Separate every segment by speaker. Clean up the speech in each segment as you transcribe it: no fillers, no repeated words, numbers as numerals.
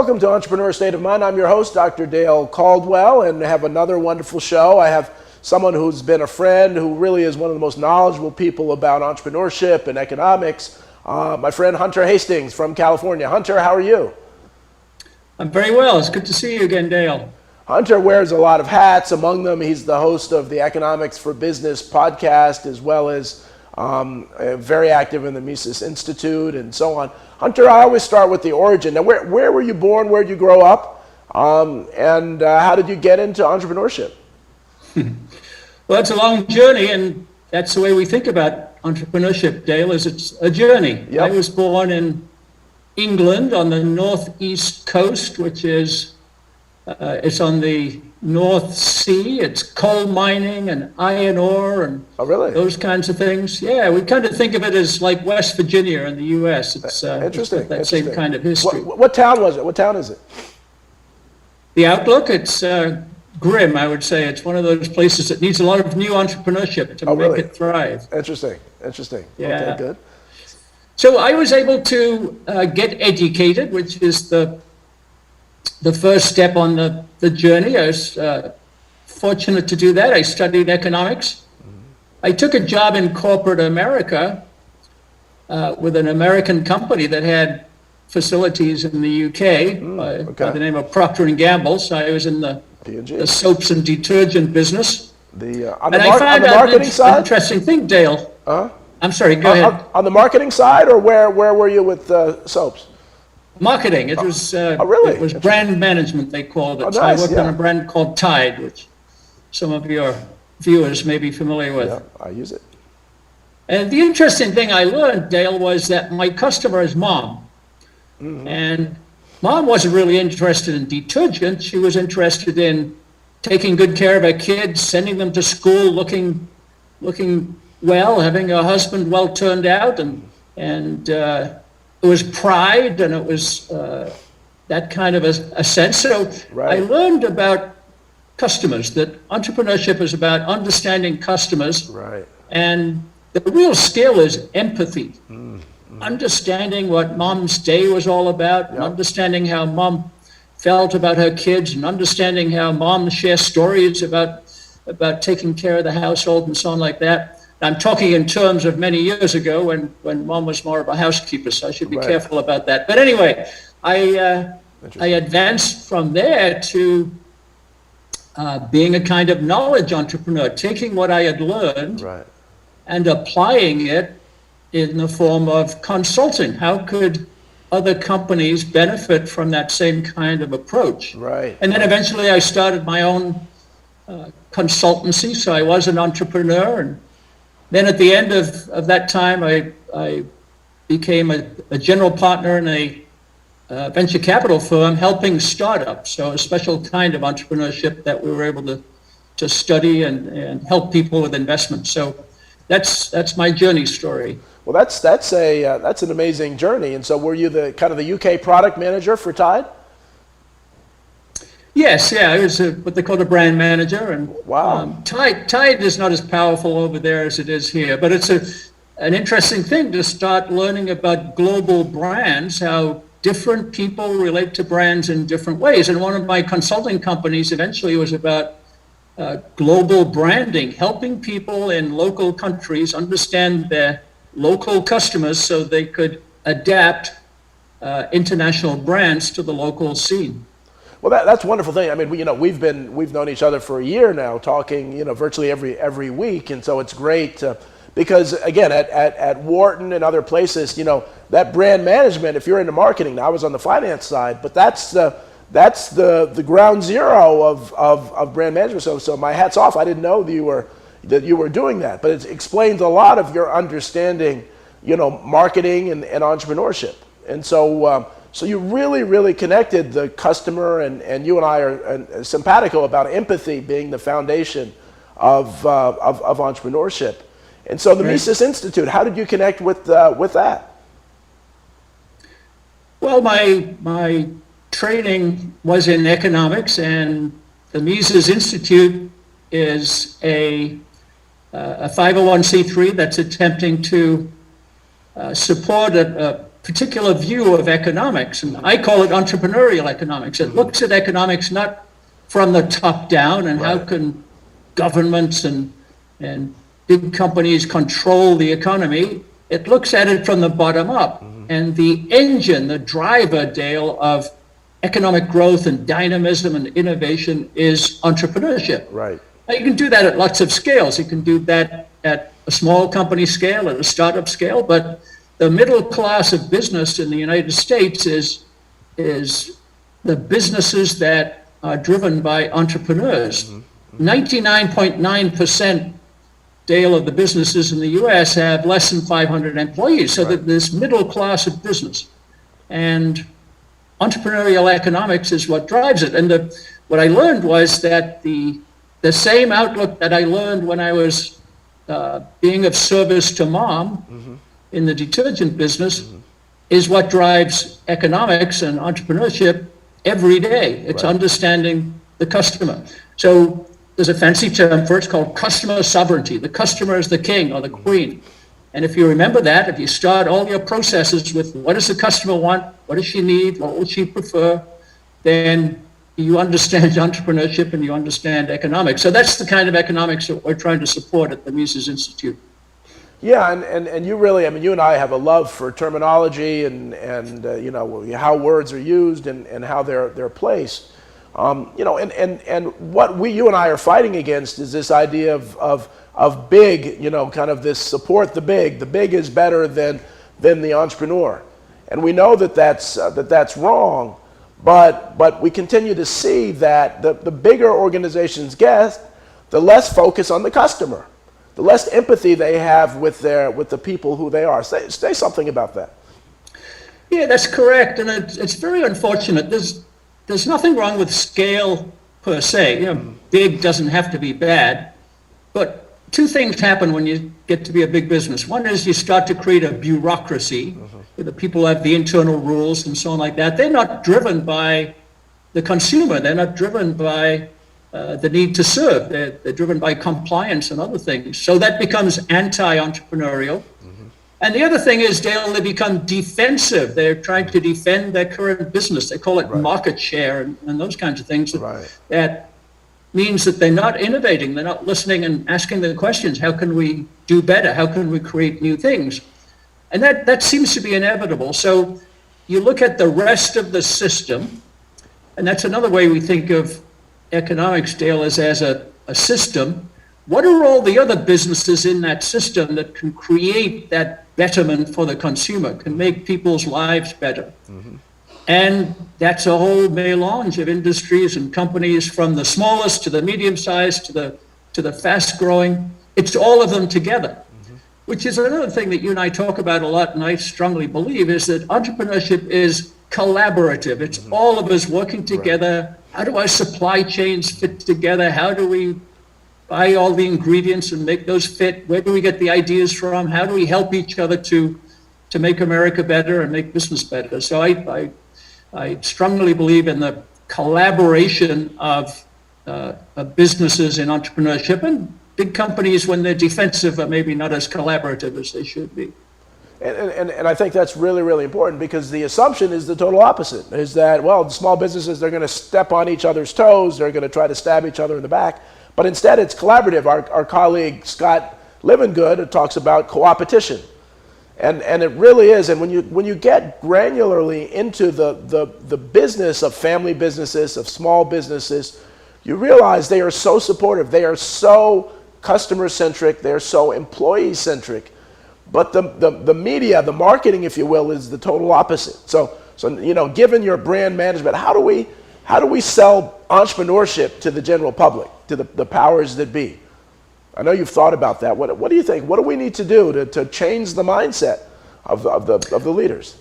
Speaker 1: Welcome to Entrepreneur State of Mind. I'm your host, Dr. Dale Caldwell, and have another wonderful show. I have someone who's been a friend, who really is one of the most knowledgeable people about entrepreneurship and economics, my friend Hunter Hastings from California. Hunter, how are you?
Speaker 2: I'm very well. It's good to see you again, Dale.
Speaker 1: Hunter wears a lot of hats. Among them, he's the host of the Economics for Business podcast, as well as very active in the Mises Institute and so on. Hunter, I always start with the origin. Now, where were you born? Where did you grow up? And how did you get into entrepreneurship?
Speaker 2: Well, it's a long journey, and that's the way we think about entrepreneurship, Dale, is it's a journey.
Speaker 1: Yep.
Speaker 2: I was born in England on the northeast coast, which is it's on the North Sea. It's coal mining and iron ore and those kinds of things. Yeah, we kind of think of it as like West Virginia in the U.S. It's
Speaker 1: interesting.
Speaker 2: That same kind of history.
Speaker 1: What town was it? What town is it?
Speaker 2: The outlook, it's grim, I would say. It's one of those places that needs a lot of new entrepreneurship to make it thrive.
Speaker 1: Interesting.
Speaker 2: Yeah.
Speaker 1: Okay, good.
Speaker 2: So I was able to get educated, which is the first step on the journey. I was fortunate to do that. I studied economics. I took a job in corporate America with an American company that had facilities in the UK by the name of Procter & Gamble. So I was in the soaps and detergent business.
Speaker 1: On the marketing side?
Speaker 2: An interesting thing, Dale. I'm sorry, go ahead.
Speaker 1: On the marketing side, or where were you with soaps?
Speaker 2: Marketing. It was
Speaker 1: really?
Speaker 2: It was brand management, they called it.
Speaker 1: Oh, nice,
Speaker 2: so I worked on a brand called Tide, which some of your viewers may be familiar with.
Speaker 1: Yeah, I use it.
Speaker 2: And the interesting thing I learned, Dale, was that my customer is mom. Mm-hmm. And mom wasn't really interested in detergent. She was interested in taking good care of her kids, sending them to school, looking well, having a husband well turned out, and it was pride, and it was that kind of a sense. So I learned about customers, that entrepreneurship is about understanding customers.
Speaker 1: Right.
Speaker 2: And the real skill is empathy. Understanding what mom's day was all about, and understanding how mom felt about her kids, and understanding how mom shares stories about taking care of the household and so on like that. I'm talking in terms of many years ago when mom was more of a housekeeper, so I should be careful about that. But anyway, I advanced from there to being a kind of knowledge entrepreneur, taking what I had learned and applying it in the form of consulting. How could other companies benefit from that same kind of approach?
Speaker 1: Right.
Speaker 2: And then eventually I started my own consultancy, so I was an entrepreneur. And then at the end of that time, I became a general partner in a venture capital firm helping startups, so a special kind of entrepreneurship that we were able to study and help people with investment. So that's my journey story.
Speaker 1: Well, that's an amazing journey. And so were you the kind of the UK product manager for Tide?
Speaker 2: Yes, yeah, I was what they call a brand manager, and Tide is not as powerful over there as it is here, but it's an interesting thing to start learning about global brands, how different people relate to brands in different ways. And one of my consulting companies eventually was about global branding, helping people in local countries understand their local customers so they could adapt international brands to the local scene.
Speaker 1: Well, that's a wonderful thing. I mean, we've known each other for a year now, talking, virtually every week, and so it's great because again, at Wharton and other places, that brand management. If you're into marketing, now I was on the finance side, but that's the ground zero of brand management. So my hat's off. I didn't know that you were doing that, but it explains a lot of your understanding, marketing and entrepreneurship, and so. So you really connected the customer, and you and I are simpatico about empathy being the foundation of entrepreneurship. And so the Mises Institute, how did you connect with that?
Speaker 2: Well, my training was in economics, and the Mises Institute is a 501c3 that's attempting to support particular view of economics, and I call it entrepreneurial economics. It looks at economics not from the top down and how can governments and big companies control the economy. It looks at it from the bottom up. And the engine, the driver, Dale, of economic growth and dynamism and innovation is entrepreneurship.
Speaker 1: Right.
Speaker 2: Now, you can do that at lots of scales. You can do that at a small company scale, at a startup scale, but the middle class of business in the United States is the businesses that are driven by entrepreneurs. 99.9%, Dale, of the businesses in the US have less than 500 employees. So that this middle class of business and entrepreneurial economics is what drives it. And what I learned was that the same outlook that I learned when I was being of service to Mom in the detergent business is what drives economics and entrepreneurship every day. It's understanding the customer. So there's a fancy term for it, it's called customer sovereignty. The customer is the king or the queen. And if you remember that, if you start all your processes with what does the customer want, what does she need, what will she prefer, then you understand entrepreneurship and you understand economics. So that's the kind of economics that we're trying to support at the Mises Institute.
Speaker 1: Yeah, and you really, I mean, you and I have a love for terminology and you know, how words are used and how they're placed. You know, and what you and I are fighting against is this idea of big, you know, kind of this support the big. The big is better than the entrepreneur, and we know that that's wrong. But we continue to see that the bigger organizations get, the less focus on the customer, the less empathy they have with the people who they are. Say something about that.
Speaker 2: Yeah, that's correct, and it's very unfortunate. There's nothing wrong with scale per se. You know, big doesn't have to be bad, but two things happen when you get to be a big business. One is you start to create a bureaucracy, where the people have the internal rules and so on like that. They're not driven by the consumer. They're not driven by the need to serve. They're driven by compliance and other things. So that becomes anti-entrepreneurial. And the other thing is, Dale, they become defensive. They're trying to defend their current business. They call it market share and those kinds of things. That means that they're not innovating. They're not listening and asking the questions. How can we do better? How can we create new things? And that seems to be inevitable. So you look at the rest of the system, and that's another way we think of economics, Dale, is as a system. What are all the other businesses in that system that can create that betterment for the consumer, can make people's lives better? And that's a whole melange of industries and companies, from the smallest to the medium-sized to the fast-growing. It's all of them together, which is another thing that you and I talk about a lot, and I strongly believe, is that entrepreneurship is collaborative. It's all of us working together. How do our supply chains fit together? How do we buy all the ingredients and make those fit? Where do we get the ideas from? How do we help each other to make America better and make business better? So I strongly believe in the collaboration of businesses in entrepreneurship, and big companies, when they're defensive, are maybe not as collaborative as they should be.
Speaker 1: And I think that's really, really important, because the assumption is the total opposite, is that, well, the small businesses, they're going to step on each other's toes, they're going to try to stab each other in the back. But instead, it's collaborative. Our colleague, Scott Livengood, talks about co-opetition. And it really is. And when you get granularly into the business of family businesses, of small businesses, you realize they are so supportive. They are so customer-centric. They are so employee-centric. But the media, the marketing, if you will, is the total opposite. So you know, given your brand management, how do we sell entrepreneurship to the general public, to the powers that be? I know you've thought about that. What do you think? What do we need to do to change the mindset of the leaders?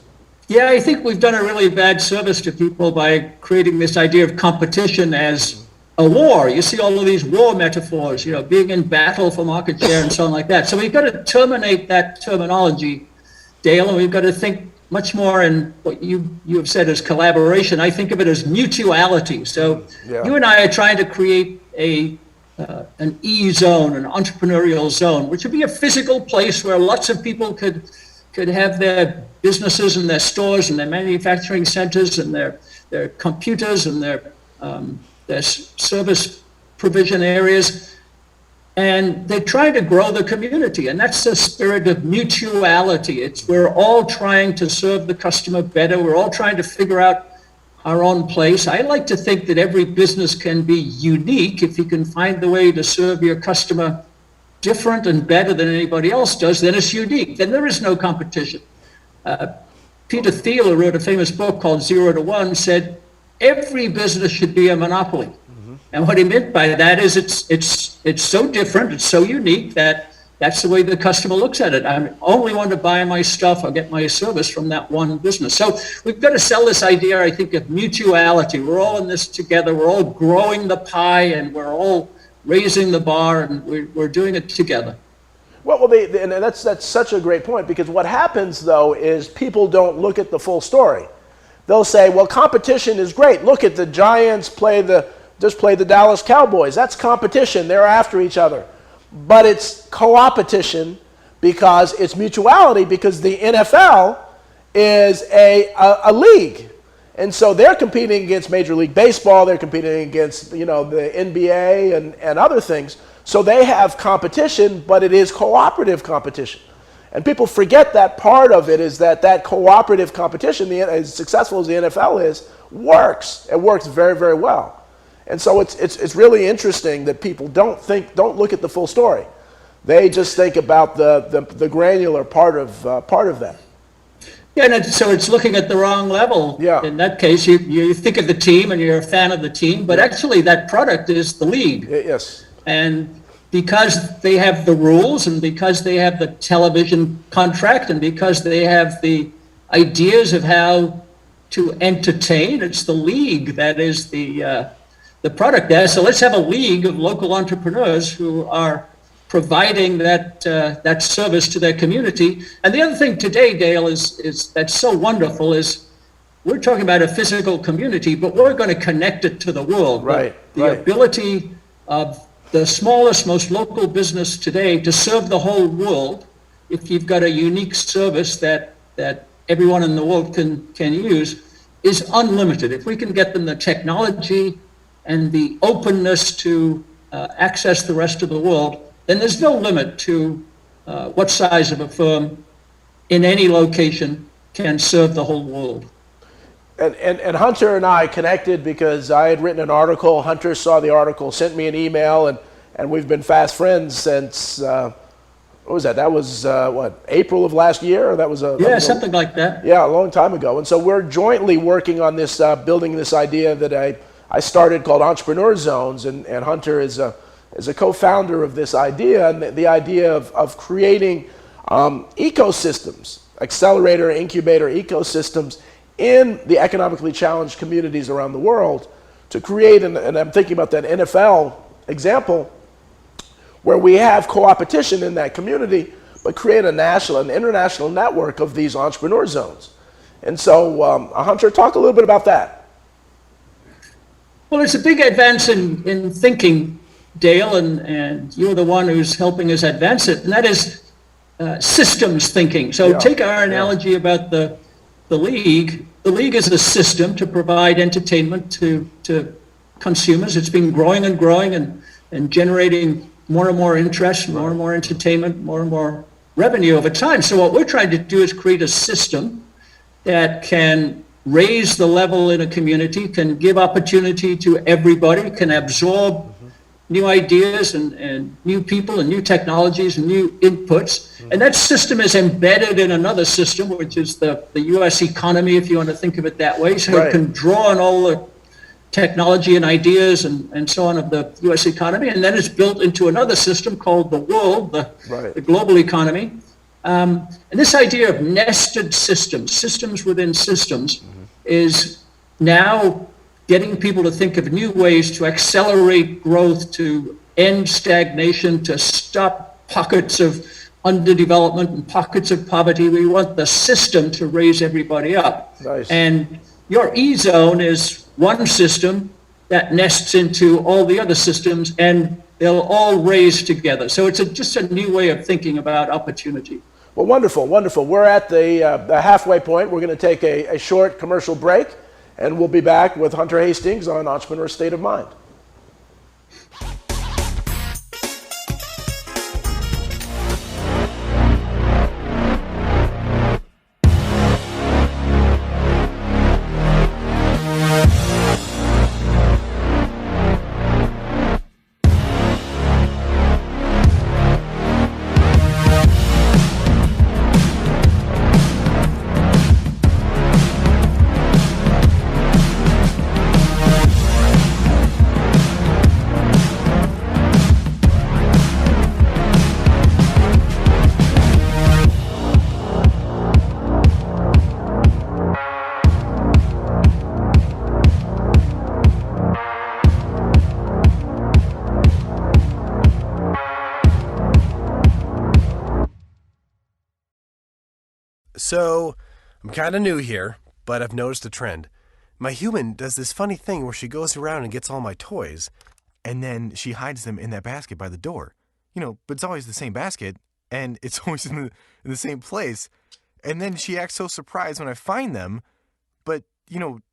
Speaker 2: Yeah, I think we've done a really bad service to people by creating this idea of competition as a war. You see all of these war metaphors, you know, being in battle for market share and so on like that. So we've got to terminate that terminology, Dale, and we've got to think much more in what you have said as collaboration. I think of it as mutuality. So you and I are trying to create an E zone, an entrepreneurial zone, which would be a physical place where lots of people could could have their businesses and their stores and their manufacturing centers and their computers and their service provision areas. And they're trying to grow the community. And that's the spirit of mutuality. We're all trying to serve the customer better. We're all trying to figure out our own place. I like to think that every business can be unique if you can find the way to serve your customer different and better than anybody else does. Then it's unique. Then there is no competition. Peter Thiel, who wrote a famous book called 0 to 1, said every business should be a monopoly. Mm-hmm. And what he meant by that is it's so different, it's so unique that's the way the customer looks at it. I only want to buy my stuff or get my service from that one business. So we've got to sell this idea, I think, of mutuality. We're all in this together. We're all growing the pie, and we're all raising the bar, and we're doing it together.
Speaker 1: Well, and that's such a great point, because what happens, though, is people don't look at the full story. They'll say, well, competition is great. Look at the Giants just play the Dallas Cowboys. That's competition. They're after each other. But it's co-opetition because it's mutuality, because the NFL is a league. And so they're competing against Major League Baseball. They're competing against, the NBA and other things. So they have competition, but it is cooperative competition. And people forget that part of it is that cooperative competition, as successful as the NFL is, works. It works very, very well. And so it's really interesting that people don't look at the full story. They just think about the granular part of that.
Speaker 2: Yeah, and so it's looking at the wrong level.
Speaker 1: Yeah.
Speaker 2: In that case, you think of the team and you're a fan of the team, but actually that product is the league.
Speaker 1: Yes.
Speaker 2: And because they have the rules, and because they have the television contract, and because they have the ideas of how to entertain, it's the league that is the product there. So let's have a league of local entrepreneurs who are providing that service to their community. And the other thing today, Dale, is that's so wonderful is we're talking about a physical community, but we're going to connect it to the world.
Speaker 1: Right.
Speaker 2: The ability of the smallest, most local business today to serve the whole world, if you've got a unique service that everyone in the world can use, is unlimited. If we can get them the technology and the openness to access the rest of the world, then there's no limit to what size of a firm in any location can serve the whole world.
Speaker 1: And Hunter and I connected because I had written an article. Hunter saw the article, sent me an email, and we've been fast friends since, what was that? That was, April of last year? That was
Speaker 2: something like that.
Speaker 1: Yeah, a long time ago. And so we're jointly working on this, building this idea that I started called Entrepreneur Zones, and Hunter is a co-founder of this idea, and the idea of creating ecosystems, accelerator, incubator ecosystems in the economically challenged communities around the world to create, and I'm thinking about that NFL example, where we have co-opetition in that community, but create an international network of these entrepreneur zones. And so, Hunter, talk a little bit about that.
Speaker 2: Well, it's a big advance in thinking, Dale, and you're the one who's helping us advance it, and that is systems thinking. So take our analogy about the league. The league is a system to provide entertainment to consumers. It's been growing and growing and generating more and more interest, more and more entertainment, more and more revenue over time. So what we're trying to do is create a system that can raise the level in a community, can give opportunity to everybody, can absorb new ideas and new people and new technologies and new inputs. And that system is embedded in another system, which is the U.S. economy, if you want to think of it that way. So it can draw on all the technology and ideas and so on of the U.S. economy. And then it's built into another system called the world, the global economy. And this idea of nested systems within systems, is now getting people to think of new ways to accelerate growth, to end stagnation, to stop pockets of underdevelopment and pockets of poverty. We want the system to raise everybody up.
Speaker 1: Nice.
Speaker 2: And your E-zone is one system that nests into all the other systems, and they'll all raise together. So it's just a new way of thinking about opportunity.
Speaker 1: Well, wonderful, wonderful. We're at the halfway point. We're going to take a short commercial break, and we'll be back with Hunter Hastings on Entrepreneur State of Mind.
Speaker 3: So, I'm kind of new here, but I've noticed a trend. My human does this funny thing where she goes around and gets all my toys, and then she hides them in that basket by the door. But it's always the same basket, and it's always in the same place. And then she acts so surprised when I find them, but,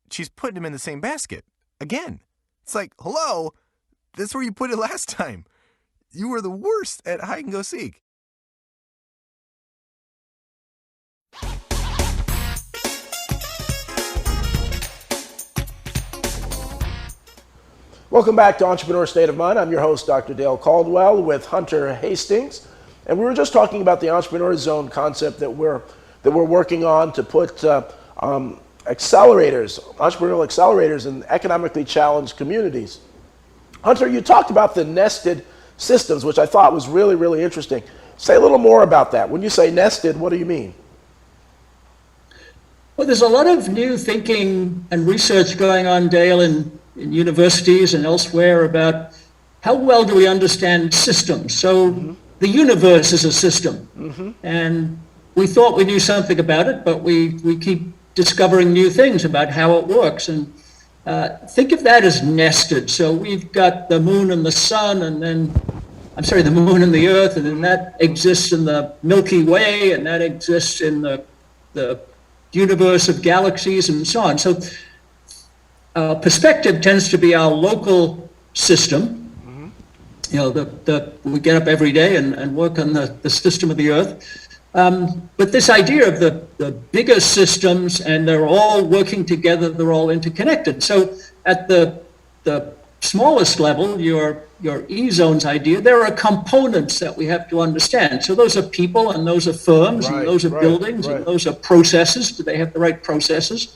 Speaker 3: she's putting them in the same basket. Again. It's like, hello, that's where you put it last time. You were the worst at hide and go seek.
Speaker 1: Welcome back to Entrepreneur State of Mind. I'm your host, Dr. Dale Caldwell, with Hunter Hastings. And we were just talking about the Entrepreneur Zone concept that we're working on to put entrepreneurial accelerators in economically challenged communities. Hunter, you talked about the nested systems, which I thought was really, really interesting. Say a little more about that. When you say nested, what do you mean?
Speaker 2: Well, there's a lot of new thinking and research going on, Dale, in universities and elsewhere about how well do we understand systems. So the universe is a system, and we thought we knew something about it, but we keep discovering new things about how it works. And think of that as nested. So we've got the moon and the sun, and then, the moon and the earth, and then that exists in the Milky Way, and that exists in the universe of galaxies and so on. So perspective tends to be our local system. We get up every day and work on the system of the earth. But this idea of the bigger systems, and they're all working together, they're all interconnected. So at the smallest level, your E-zones idea, there are components that we have to understand. So those are people, and those are firms, and those are buildings, and those are processes. Do they have the right processes?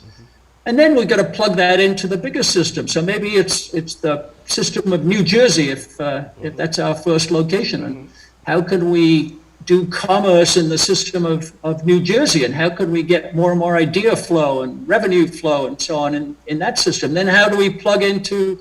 Speaker 2: And then we've got to plug that into the bigger system. So maybe it's the system of New Jersey, if that's our first location. And how can we do commerce in the system of New Jersey? And how can we get more and more idea flow and revenue flow and so on in that system? Then how do we plug into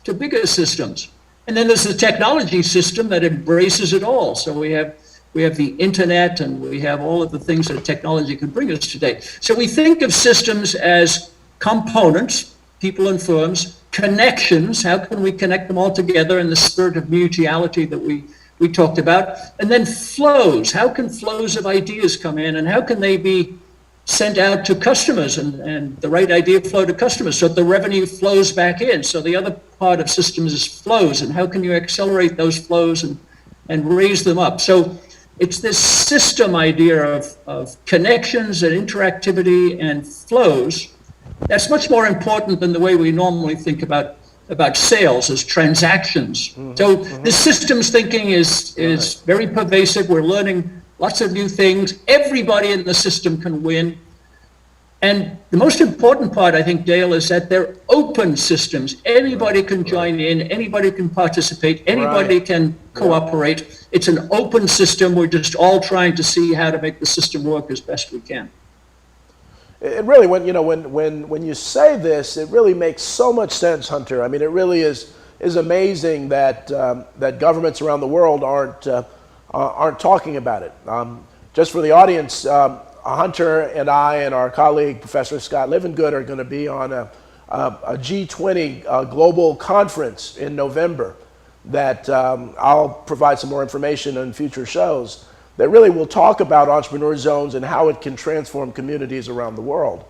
Speaker 2: bigger systems? And then there's the technology system that embraces it all. So we have the internet, and we have all of the things that technology can bring us today. So we think of systems as components, people and firms, connections, how can we connect them all together in the spirit of mutuality that we talked about, and then flows, how can flows of ideas come in, and how can they be sent out to customers, and the right idea flow to customers so that the revenue flows back in. So the other part of systems is flows, and how can you accelerate those flows and raise them up. So it's this system idea of connections and interactivity and flows that's much more important than the way we normally think about sales as transactions. So this systems thinking is very pervasive. We're learning lots of new things. Everybody in the system can win. And the most important part, I think, Dale, is that they're open systems. Anybody can join in, anybody can participate, anybody can cooperate. It's an open system. We're just all trying to see how to make the system work as best we can.
Speaker 1: It really, when you say this, it really makes so much sense, Hunter. I mean, it really is amazing that that governments around the world aren't talking about it. Just for the audience, Hunter and I and our colleague Professor Scott Livengood are going to be on a G20 global conference in November that I'll provide some more information in future shows. that really will talk about entrepreneur zones and how it can transform communities around the world.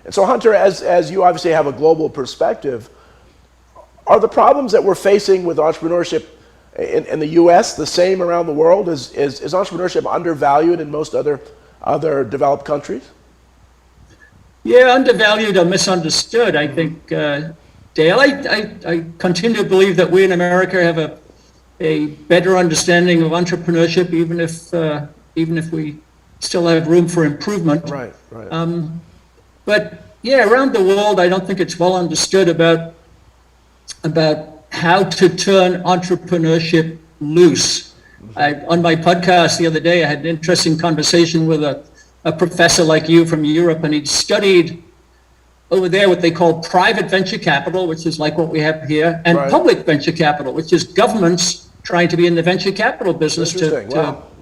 Speaker 1: And so Hunter, as you obviously have a global perspective, are the problems that we're facing with entrepreneurship in the US the same around the world? Is entrepreneurship undervalued in most other developed countries?
Speaker 2: Yeah, undervalued or misunderstood, I think, Dale. I continue to believe that we in America have a better understanding of entrepreneurship, even if we still have room for improvement.
Speaker 1: Right, right.
Speaker 2: But yeah, around the world, I don't think it's well understood about how to turn entrepreneurship loose. On my podcast the other day, I had an interesting conversation with a professor like you from Europe, and he'd studied over there what they call private venture capital, which is like what we have here, and public venture capital, which is governments trying to be in the venture capital business to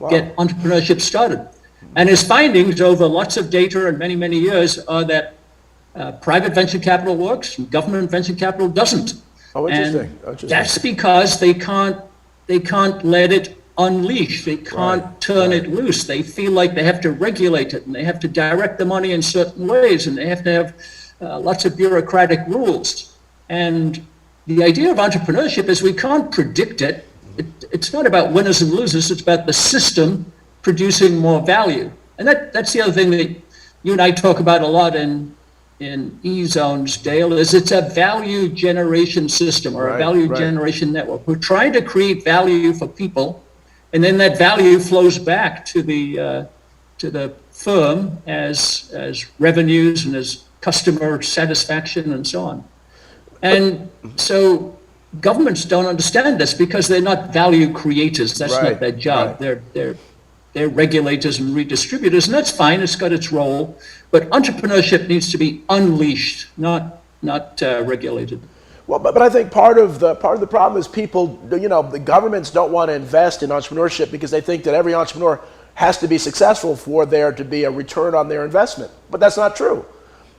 Speaker 2: get entrepreneurship started. And his findings over lots of data and many, many years are that private venture capital works and government venture capital doesn't.
Speaker 1: Oh, interesting.
Speaker 2: And
Speaker 1: interesting.
Speaker 2: that's because they can't let it unleash. They can't turn it loose. They feel like they have to regulate it, and they have to direct the money in certain ways, and they have to have lots of bureaucratic rules. And the idea of entrepreneurship is we can't predict it. It's not about winners and losers. It's about the system producing more value. And that's the other thing that you and I talk about a lot in E-Zones, Dale, is it's a value generation system or a value generation network. We're trying to create value for people, and then that value flows back to the firm as revenues and as customer satisfaction and so on. And so governments don't understand this because they're not value creators. That's not their job. They're regulators and redistributors, and that's fine. It's got its role, but entrepreneurship needs to be unleashed, not regulated.
Speaker 1: Well, but I think part of the problem is people, the governments don't want to invest in entrepreneurship because they think that every entrepreneur has to be successful for there to be a return on their investment. But that's not true.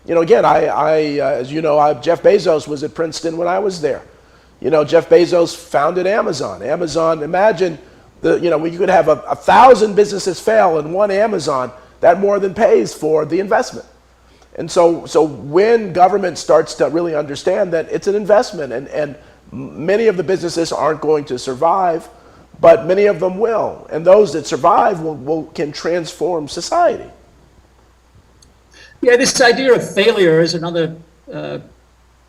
Speaker 1: Again, as you know, Jeff Bezos was at Princeton when I was there. Jeff Bezos founded Amazon. Amazon, imagine you could have 1,000 businesses fail and one Amazon, that more than pays for the investment. And so when government starts to really understand that it's an investment, and many of the businesses aren't going to survive, but many of them will. And those that survive can transform society.
Speaker 2: Yeah, this idea of failure is another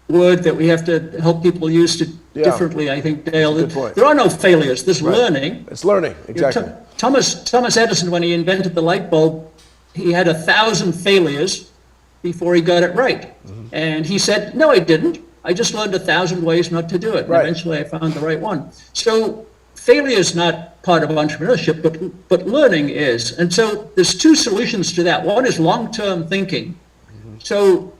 Speaker 2: word that we have to help people use differently, I think, Dale.
Speaker 1: Good point.
Speaker 2: There are no failures. There's learning.
Speaker 1: It's learning, exactly.
Speaker 2: Thomas Edison, when he invented the light bulb, he had 1,000 failures before he got it right. And he said, no, I didn't. I just learned 1,000 ways not to do it. And eventually I found the right one. So failure is not part of entrepreneurship, but learning is. And so there's two solutions to that. One is long-term thinking. So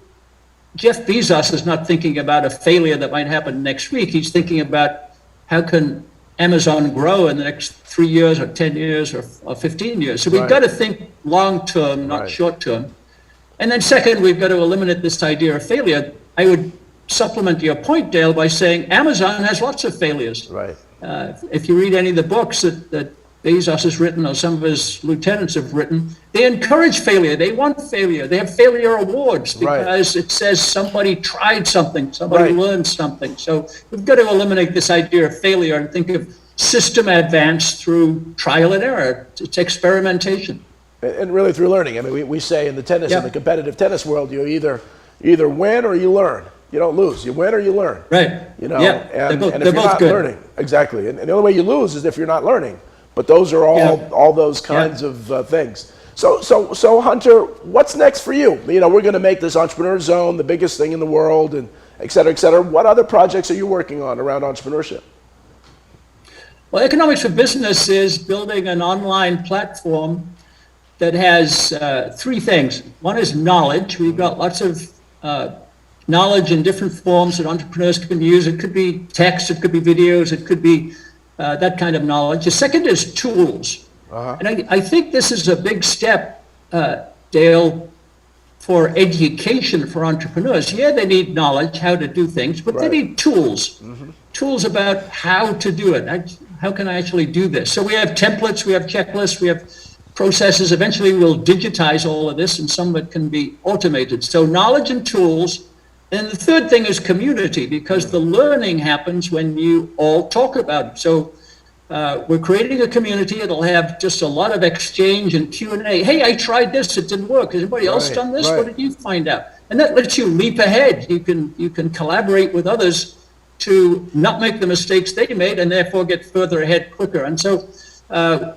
Speaker 2: Jeff Bezos is not thinking about a failure that might happen next week. He's thinking about how can Amazon grow in the next 3 years or 10 years or 15 years. So we've got to think long-term, not short-term. And then second, we've got to eliminate this idea of failure. I would supplement your point, Dale, by saying Amazon has lots of failures.
Speaker 1: Right.
Speaker 2: If you read any of the books that Bezos has written or some of his lieutenants have written, they encourage failure. They want failure. They have failure awards because it says somebody tried something, somebody learned something. So we've got to eliminate this idea of failure and think of system advance through trial and error. It's experimentation.
Speaker 1: And really through learning. I mean, we say in the tennis, in the competitive tennis world, you either win or you learn. You don't lose. You win or you learn.
Speaker 2: Right.
Speaker 1: And if you're not learning, exactly. And the only way you lose is if you're not learning. But those are all those kinds of things. So Hunter, what's next for you? We're going to make this Entrepreneur Zone the biggest thing in the world, and et cetera, et cetera. What other projects are you working on around entrepreneurship?
Speaker 2: Well, Economics for Business is building an online platform that has three things. One is knowledge. We've got lots of knowledge in different forms that entrepreneurs can use. It could be text, it could be videos, it could be that kind of knowledge. The second is tools. And I think this is a big step, Dale, for education for entrepreneurs. Yeah, they need knowledge how to do things, but they need tools, tools about how to do it. How can I actually do this? So we have templates, we have checklists, we have processes. Eventually we'll digitize all of this and some of it can be automated. So knowledge and tools. And the third thing is community, because the learning happens when you all talk about it. So we're creating a community. It'll have just a lot of exchange and Q&A. Hey, I tried this, it didn't work. Has anybody else done this? What did you find out? And that lets you leap ahead. You can collaborate with others to not make the mistakes they made and therefore get further ahead quicker. And so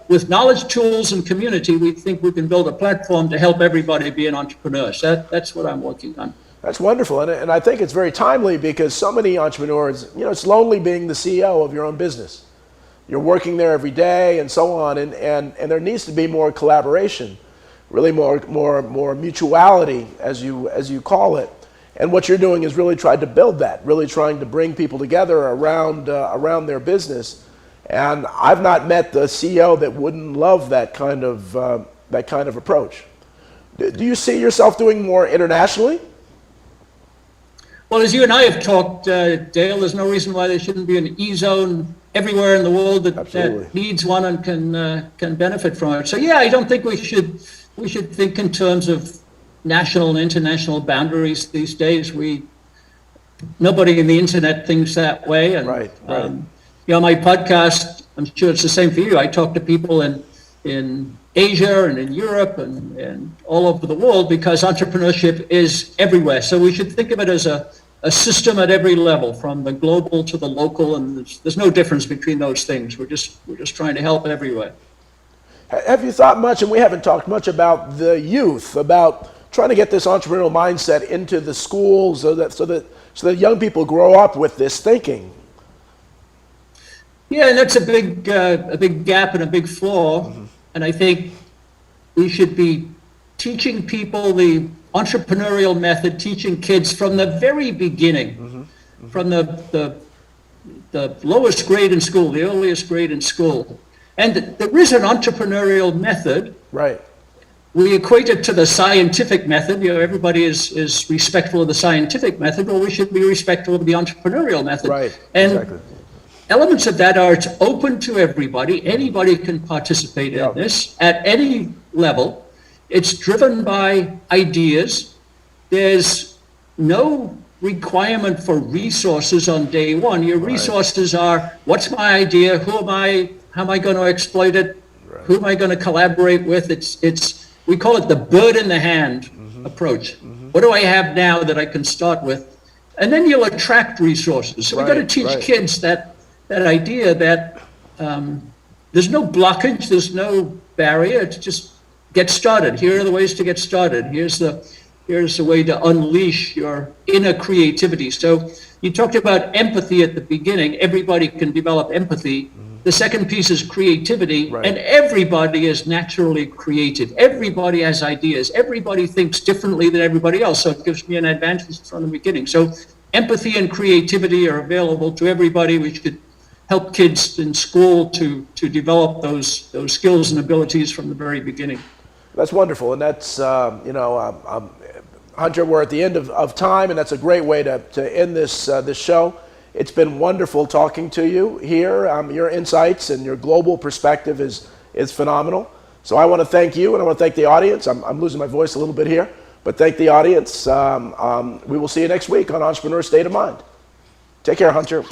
Speaker 2: with knowledge, tools, and community, we think we can build a platform to help everybody be an entrepreneur. So that's what I'm working on.
Speaker 1: That's wonderful. And I think it's very timely because so many entrepreneurs, it's lonely being the CEO of your own business. You're working there every day and so on, and there needs to be more collaboration, really more mutuality, as you call it. And what you're doing is really trying to build that, really trying to bring people together around their business. And I've not met the CEO that wouldn't love that kind of approach. Do you see yourself doing more internationally?
Speaker 2: Well, as you and I have talked, Dale, there's no reason why there shouldn't be an e-zone everywhere in the world that needs one and can benefit from it. So yeah, I don't think we should think in terms of national and international boundaries these days. Nobody in the internet thinks that way. And,
Speaker 1: right.
Speaker 2: My podcast, I'm sure it's the same for you. I talk to people in Asia and in Europe and all over the world because entrepreneurship is everywhere. So we should think of it as a system at every level, from the global to the local, and there's no difference between those things. We're just trying to help everywhere.
Speaker 1: Have you thought much, and we haven't talked much about the youth, about trying to get this entrepreneurial mindset into the schools so that young people grow up with this thinking?
Speaker 2: Yeah, and that's a big gap and a big flaw. And I think we should be teaching people the entrepreneurial method, teaching kids from the very beginning, from the lowest grade in school, the earliest grade in school. And there is an entrepreneurial method.
Speaker 1: Right.
Speaker 2: We equate it to the scientific method. Everybody is respectful of the scientific method, but we should be respectful of the entrepreneurial method.
Speaker 1: Right.
Speaker 2: And
Speaker 1: exactly.
Speaker 2: Elements of that are it's open to everybody. Anybody can participate in this at any level. It's driven by ideas. There's no requirement for resources on day one. Your resources are, what's my idea? Who am I? How am I going to exploit it? Who am I going to collaborate with? We call it the bird in the hand approach. What do I have now that I can start with? And then you'll attract resources. So we've got to teach kids that idea that there's no blockage, there's no barrier. It's just get started. Here are the ways to get started. Here's the way to unleash your inner creativity. So you talked about empathy at the beginning. Everybody can develop empathy. The second piece is creativity, and everybody is naturally creative. Everybody has ideas. Everybody thinks differently than everybody else. So it gives me an advantage from the beginning. So empathy and creativity are available to everybody. We should help kids in school to develop those skills and abilities from the very beginning.
Speaker 1: That's wonderful, and that's Hunter, we're at the end of time, and that's a great way to end this show. It's been wonderful talking to you here. Your insights and your global perspective is phenomenal. So I want to thank you, and I want to thank the audience. I'm losing my voice a little bit here, but thank the audience. We will see you next week on Entrepreneur State of Mind. Take care, Hunter.